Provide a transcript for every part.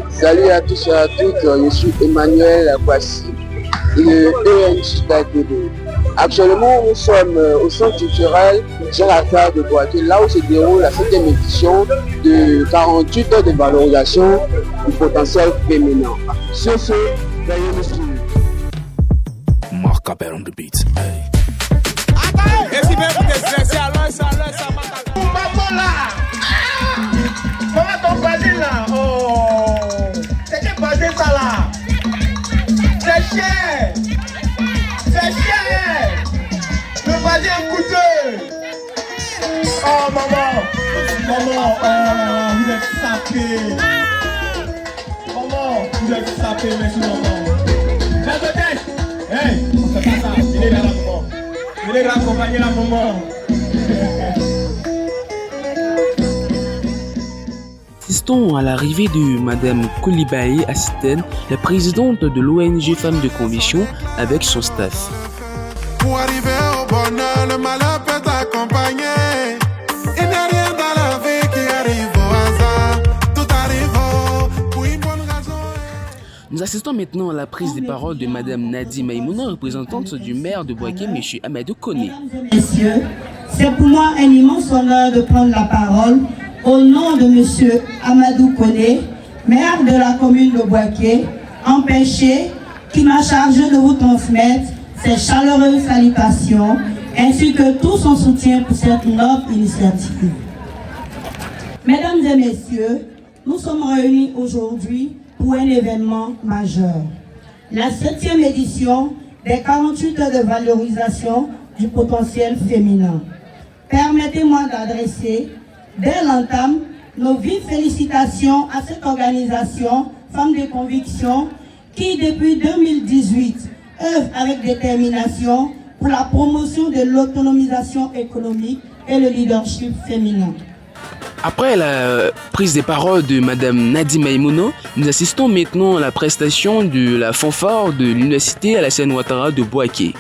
Salut à tous et à toutes, je suis Emmanuel Kwasi, le ENJ d'ADB. Actuellement, nous sommes au centre culturel Jean-Lacroix de Boaké, là où se déroule la 7e édition de 48 heures de valorisation du potentiel féminin. Sur ce, veuillez nous suivre. Mark Capel on the beat. Hey. Comment ton voisin là? Oh, c'est quel voisin ça là? C'est cher! C'est cher! Le voisin est coûteux! Oh maman! Maman, oh, vous êtes sapé! Maman, vous êtes sapé, merci maman! La tête! Hey, c'est pas ça, il est là la maman! Il est là accompagner la maman! Assistons à l'arrivée de Madame Coulibaly Assiten, la présidente de l'ONG Femmes de Conviction, avec son staff. Pour arriver au bonheur, le malheur peut t'accompagner. Il n'y a rien dans la vie qui arrive au hasard. Tout arrive pour une bonne raison. Nous assistons maintenant à la prise des paroles de Madame Nadi Maïmouna, représentante du maire de Boaké, M. Amadou Koné. Mesdames et messieurs, c'est pour moi un immense honneur de prendre la parole au nom de M. Amadou Koné, maire de la commune de Boaké, empêché, qui m'a chargé de vous transmettre ses chaleureuses salutations ainsi que tout son soutien pour cette noble initiative. Mesdames et messieurs, nous sommes réunis aujourd'hui pour un événement majeur. La 7e édition des 48 heures de valorisation du potentiel féminin. Permettez-moi d'adresser dès l'entame nos vives félicitations à cette organisation Femmes de Conviction qui depuis 2018 œuvre avec détermination pour la promotion de l'autonomisation économique et le leadership féminin. Après la prise des paroles de Madame Nadi Maïmouna, nous assistons maintenant à la prestation de la fanfare de l'université Alassane Ouattara de Boaké.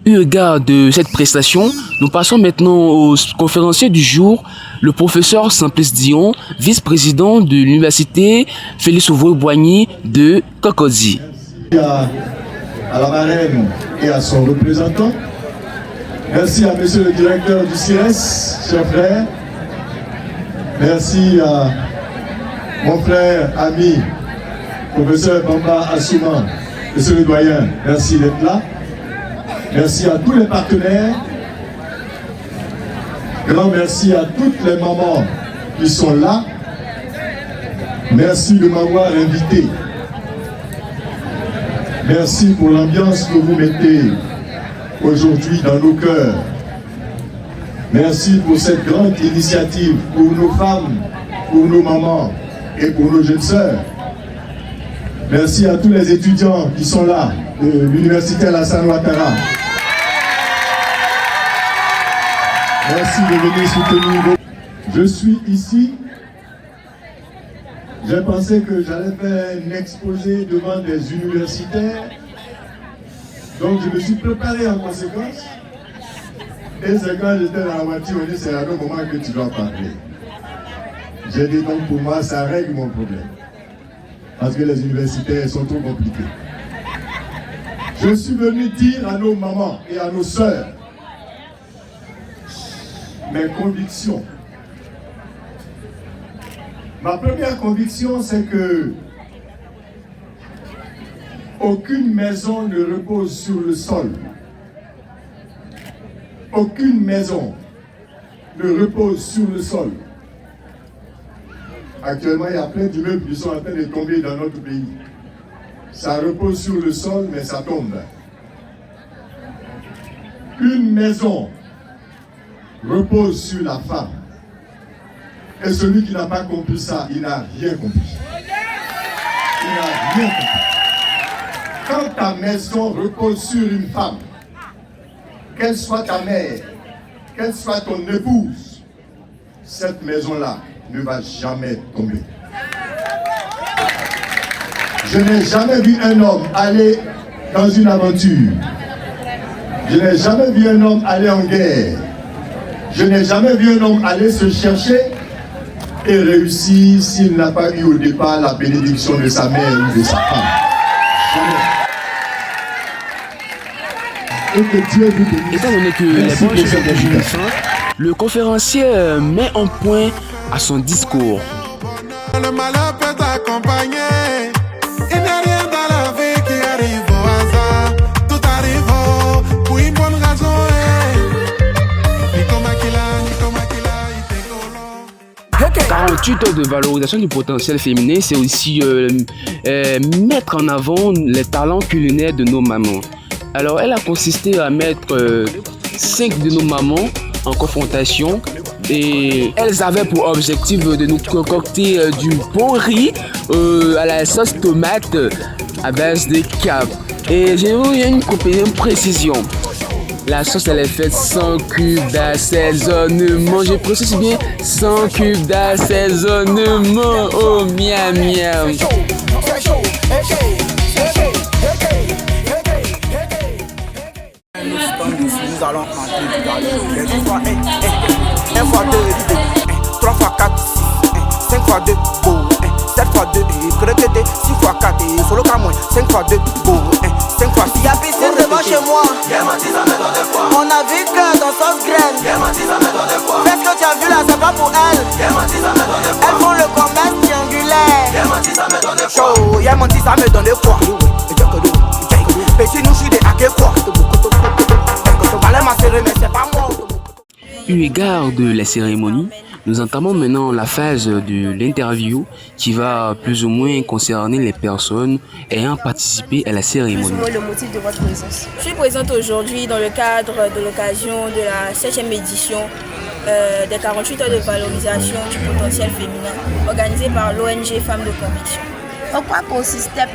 Eu égard de cette prestation, nous passons maintenant au conférencier du jour, le professeur Simplice Dion, vice-président de l'université Félix Houphouët-Boigny de Cocody. À la marraine et à son représentant. Merci à monsieur le directeur du CIRES, cher frère. Merci à mon frère, ami, professeur Bamba Assouman, monsieur le doyen. Merci d'être là. Merci à tous les partenaires. Grand merci à toutes les mamans qui sont là. Merci de m'avoir invité. Merci pour l'ambiance que vous mettez aujourd'hui dans nos cœurs. Merci pour cette grande initiative pour nos femmes, pour nos mamans et pour nos jeunes sœurs. Merci à tous les étudiants qui sont là de l'université Alassane Ouattara. Merci de venir soutenir. Je suis ici. J'ai pensé que j'allais faire un exposé devant des universitaires. Donc je me suis préparé en conséquence. Et c'est quand j'étais dans la voiture, on dit c'est à un moment que tu dois parler. J'ai dit donc pour moi ça règle mon problème. Parce que les universitaires sont trop compliqués. Je suis venu dire à nos mamans et à nos sœurs mes convictions. Ma première conviction, c'est que aucune maison ne repose sur le sol. Aucune maison ne repose sur le sol. Actuellement, il y a plein d'immeubles qui sont en train de tomber dans notre pays. Ça repose sur le sol, mais ça tombe. Une maison repose sur la femme. Et celui qui n'a pas compris ça, il n'a rien compris. Il n'a rien compris. quand ta maison repose sur une femme, qu'elle soit ta mère, qu'elle soit ton épouse, cette maison-là ne va jamais tomber. Je n'ai jamais vu un homme aller dans une aventure. Je n'ai jamais vu un homme aller en guerre. Je n'ai jamais vu un homme aller se chercher et réussir s'il n'a pas eu au départ la bénédiction de sa mère ou de sa femme. Et que Dieu vous bénisse. Étant donné que les bonnes choses ont déjà une fin, le conférencier met un point à son discours. Le malheur peut t'accompagner. Il n'y a rien dans la vie qui arrive au hasard. Tout arrive pour une bonne raison. Nico Makila, il t'est 48 heures de valorisation du potentiel féminin, c'est aussi mettre en avant les talents culinaires de nos mamans. Alors, elle a consisté à mettre 5 de nos mamans en confrontation et elles avaient pour objectif de nous concocter du bon riz à la sauce tomate à base de cap. Et j'ai eu une précision. La sauce elle est faite 100 cubes d'assaisonnement. Je précise bien 100 cubes d'assaisonnement. Oh miam miam. Nous allons entrer tout à l'heure. 1 fois 2, 3 fois 4, 5 fois 2, beau, 7 fois 2, créqueté, 6 fois 4, follow comme moi, 5 fois 2, beau, 5 fois 6. Y'a piscine devant chez moi. On a vu que dans sauce graine. Fais ce que tu as vu là, c'est pas pour elles. Elles font le commerce triangulaire. Show, y'a menti, ça me donne quoi? Petit nous, je suis des hackers quoi? Eu égard de la cérémonie, nous entamons maintenant la phase de l'interview qui va plus ou moins concerner les personnes ayant participé à la cérémonie. Le motif de votre présence. Je suis présente aujourd'hui dans le cadre de l'occasion de la 7e édition des 48 heures de valorisation du potentiel féminin organisée par l'ONG Femmes de Conviction. En quoi consistait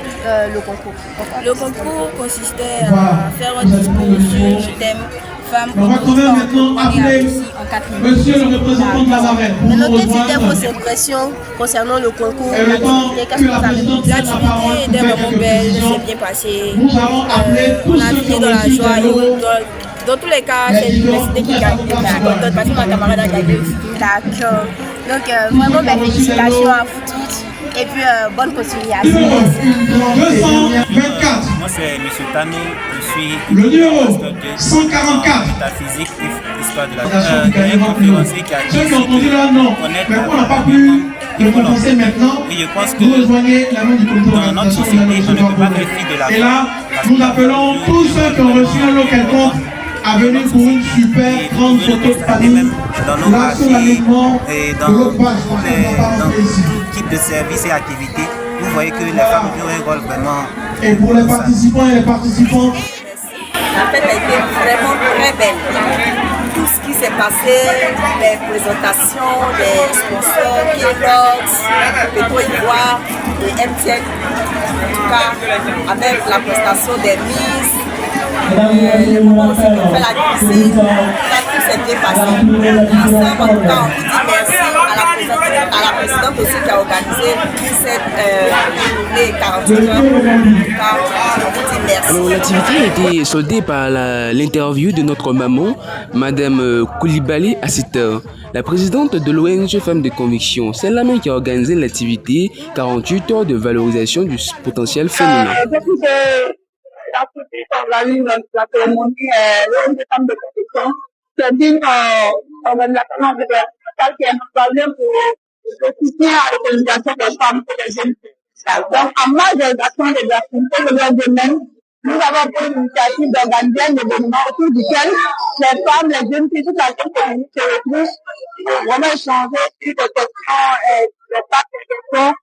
le concours? Le concours consistait à faire un discours sur le thème femmes. On va quand même maintenant appeler monsieur le représentant de la marraine. Maintenant, quelles étaient vos impressions concernant le concours? L'activité était vraiment belle, c'est bien passé. On a fini dans la joie. Dans tous les cas, c'est l'université qui gagne. Parce que ma camarade a gagné. D'accord. Donc, vraiment, félicitations à vous toutes. Et puis, bonne continuation. 224. Moi, c'est M. Tami. Je suis le numéro 144. Métaphysique et histoire de la conférencier qui a dit ceux qui ont entendu leur nom, mais on n'a pas pu le compenser maintenant. Et je pense que vous rejoignez la main du comité dans notre société, on ne peut pas faire fi de la. Et là, nous appelons tous ceux qui ont reçu un lot quelconque à venir pour une super grande photo de famille. Là, sur l'alignement de l'autre page, dans tout type de services et activités, vous voyez que les femmes jouent un rôle vraiment. Et pour les participants et les participantes, la fête a été vraiment très belle. Tout ce qui s'est passé, les présentations des sponsors, Kellogg's, Petro Ivoire et MTN, en tout cas avec la prestation des Miss, le moment aussi qu'on fait la cuisine, tout s'est bien passé. En tout cas, on vous dit merci à la présidente aussi qui a organisé cette journée 48 heures. En tout cas, on vous dit merci. Alors, l'activité a été soldée par l'interview de notre maman, Madame Koulibaly Assiter, la présidente de l'ONG Femmes de Conviction. C'est la même qui a organisé l'activité 48 heures de valorisation du potentiel féminin. La cérémonie l'ONG Femmes de Conviction, c'est une organisation environnementale qui est basée pour le soutien à l'organisation des femmes et des jeunes filles. Donc, en marge de l'action des activités de leur domaine, nous avons pris l'initiative d'organiser un événement autour duquel les femmes, les jeunes filles, toute la jeune communauté se retrouvent pour vraiment échanger sur des questions et des questions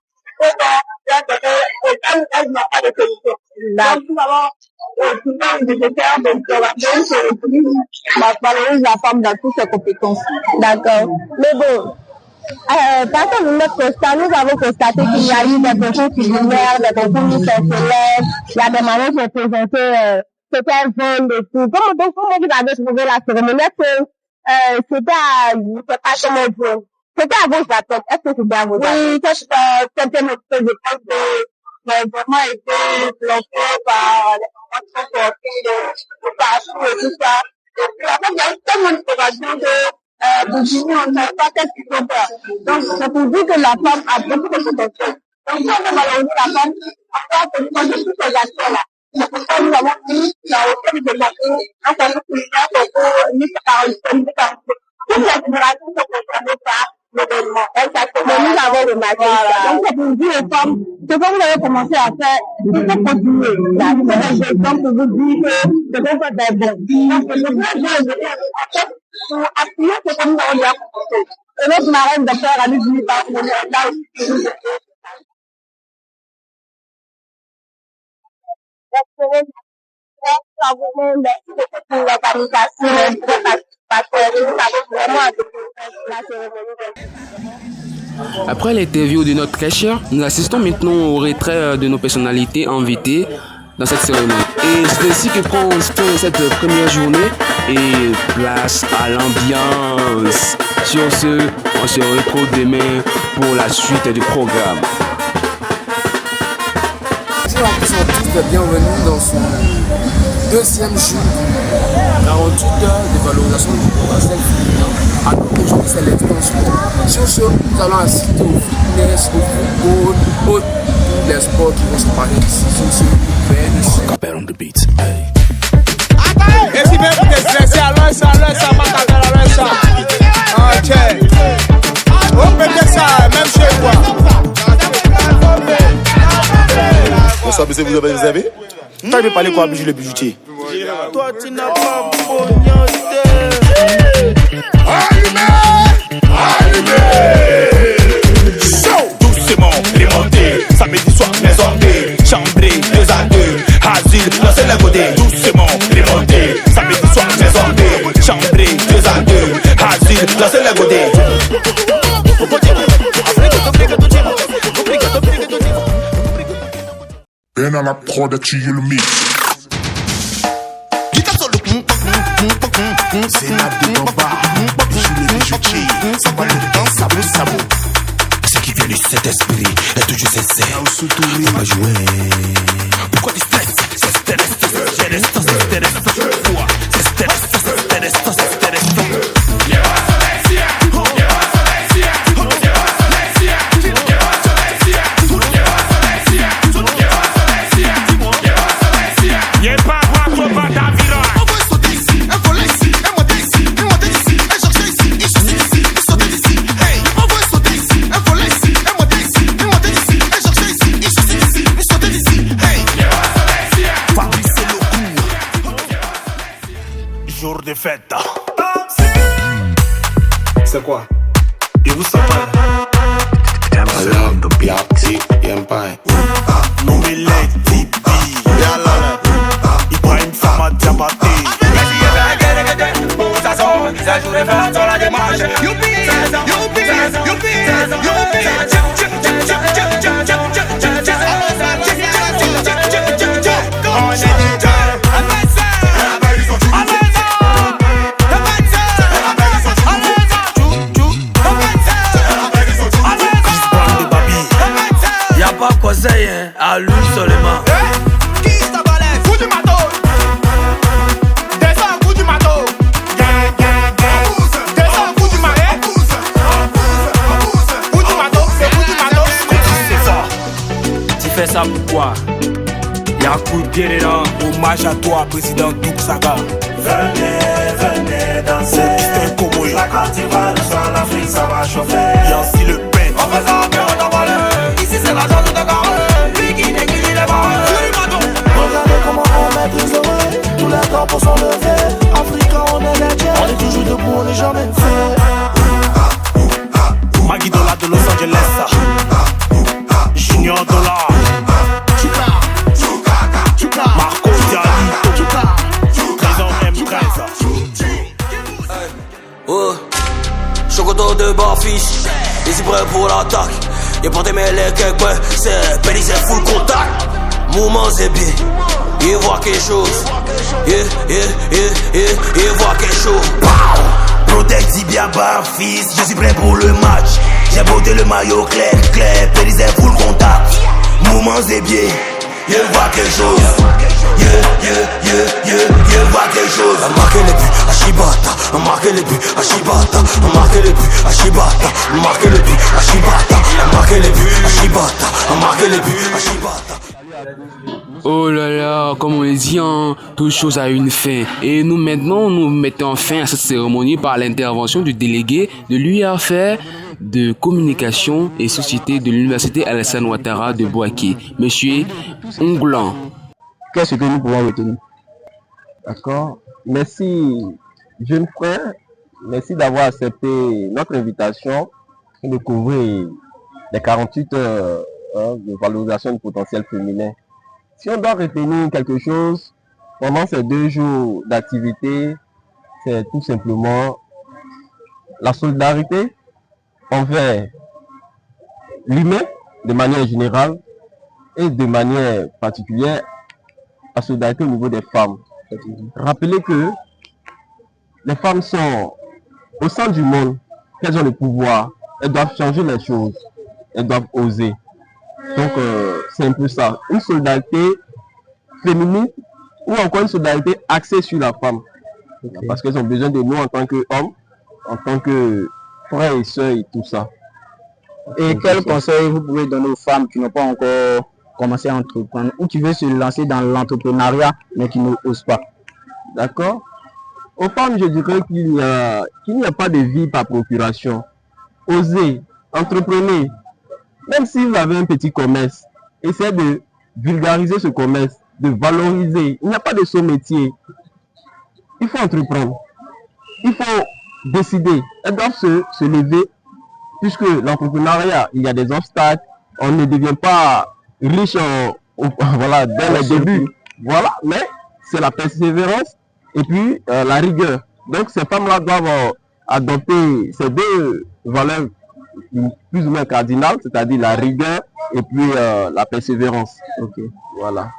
auxquelles elles n'ont pas de solution. Donc, nous avons nécessaire de valoriser la femme dans toutes ses compétences. D'accord. Mais bon, Par contre, notre constat, nous avons constaté qu'il y a eu des concours culinaires, des concours personnels, il y a des manières qui ont présenté, c'était un vol et tout. Comment vous avez trouvé la cérémonie? Est-ce que c'était à, je ne sais pas comment dire, c'était à vos attentes? Est-ce que c'était à vos attentes? Oui, c'était notre chose. Je pense que vraiment été bloqué par les formations sportives, le parcours et tout ça. Et puis après, il y a eu tellement d'informations que pour finir, on ne sait pas qu'est-ce qu'il faut faire. Donc, c'est pour dire que la femme a beaucoup de potentiel. Donc, si on veut valoriser la femme, on doit tenir compte de tous ces aspects-là. C'est pour ça que nous avons mis dans le thème de concours, un concours culinaire, concours, mis par le thème de concours. Toutes les générations sont concernées par l'événement. Exactement, nous avons remarqué ça. Donc, c'est pour dire aux femmes, ce que vous avez commencé à faire, il faut continuer. C'est un exemple pour vous dire que ce que vous faites est bon. Donc, le vrai pour appuyer ce que nous avons déjà commencé. Et notre marraine de peur a dit du là aussi. Après l'interview de notre très cher, nous assistons maintenant au retrait de nos personnalités invitées dans cette cérémonie. Et c'est ainsi que prend fin cette première journée et place à l'ambiance. Sur ce, on se retrouve demain pour la suite du programme. Bonjour à tous et bienvenue dans ce deuxième jour, 48 heures de valorisation du potentiel féminin. Alors aujourd'hui c'est l'extension. Sur ce, nous allons assister au fitness, au football, tous les sports qui vont se parler ici. Sur ce, Capel on the beat. Et si même vous êtes stressé, alors ça, ok. On peut dire ça, même chez toi. Bonsoir, monsieur, vous avez réservé? Toi, il veut parler quoi, Bijou le bijoutier? Toi, tu n'as pas pognoté. Doucement, remontez. Samedi soir, les ordées. Chambré, 2 à 2. Asile, lancez les godets. Doucement, remontez. Samedi soir, les ordées. Chambré, 2 à 2. Asile, lancez les godets. Ben à la prod, tu es le mix. C'est Nabdi Bamba, Bijou le bijoutier. Ça va le temps, ça vaut. Ce qui vient du Saint-Esprit est toujours sincère. On va jouer. Pourquoi tu stresses? C'est stress. De fête. C'est quoi? Et vous savez pas? Nommez-les Tibi. Ibrahim Sama Diabaté. Ça joue les fêtes sur la démarche. Youpi. À lui seulement. Qui t'a balé? Coup du matos. Descends, coup du matos. Descends, coup du marais. Coup du matos, c'est coup du matos. C'est ça. Tu fais ça pourquoi? Y'a coup de pied dedans. Hommage à toi, président Douk Saga. Venez danser. La Côte d'Ivoire, le soir, l'Afrique, ça va chauffer. Yancy Le Pen. On fait ça, mais on t'envole. Ici, c'est la zone de Gare. Regardez comment on maîtrise le vrai. Tous les drapeaux sont levés. Africain, on est les tiens. On est toujours debout, on n'est jamais fait. Maggie Dollar de Los Angeles. Junior Dollar. Marco Dialito. Prison M13. Oh, Chocoto de Barfiche. suis prêt pour l'attaque. Et pour tes mêlés quelque c'est Pélis c'est full contact. Mouvement c'est bien. Il voit quelque chose. Il voit quelque chose. Protect Zibia bar fils, je suis prêt pour le match. J'ai botté le maillot clair, Pélis c'est full contact. Mouvement c'est bien. Il voit quelque chose. Il voit quelque chose. On marque les buts à Shibata. On marque les buts à Shibata. On marque les buts à Shibata. On marque les buts à Shibata. On marque les buts à Shibata. On marque les buts à Shibata. Oh là là, comme on le dit, hein, toute chose a une fin. Et nous maintenant, nous mettons fin à cette cérémonie par l'intervention du délégué de l'UFR de communication et société de l'université Alassane Ouattara de Bouaké, Monsieur Onglan. Qu'est-ce que nous pouvons retenir? D'accord. Merci, jeune frère. Merci d'avoir accepté notre invitation pour découvrir les 48 heures de valorisation du potentiel féminin. Si on doit retenir quelque chose pendant ces 2 jours d'activité, c'est tout simplement la solidarité envers l'humain de manière générale et de manière particulière la solidarité au niveau des femmes. Rappelez que les femmes sont au centre du monde, qu'elles ont le pouvoir, elles doivent changer les choses, elles doivent oser. Donc c'est un peu ça, une solidarité féminine ou encore une solidarité axée sur la femme. Parce qu'elles ont besoin de nous en tant qu'hommes, en tant que frères et sœurs et tout ça. Et quel conseil vous pouvez donner aux femmes qui n'ont pas encore commencé à entreprendre ou qui veulent se lancer dans l'entrepreneuriat mais qui n'osent pas? D'accord. Aux femmes, je dirais qu'il n'y a pas de vie par procuration. Osez, entreprenez. Même si vous avez un petit commerce, essayez de vulgariser ce commerce, de valoriser. Il n'y a pas de saut métier. Il faut entreprendre. Il faut décider. Elles doivent se lever, puisque l'entrepreneuriat, il y a des obstacles. On ne devient pas riche voilà, dès le début. Voilà, mais c'est la persévérance et puis la rigueur. Donc ces femmes-là doivent adopter ces 2 valeurs plus ou moins cardinales, c'est-à-dire la rigueur et puis la persévérance. Ok. Voilà.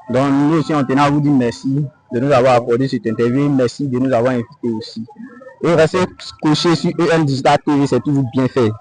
Donc nous aussi on tenait à vous dire merci de nous avoir accordé cette interview, merci de nous avoir invités aussi. Et restez scotchés sur EM Digital TV, c'est toujours bien fait.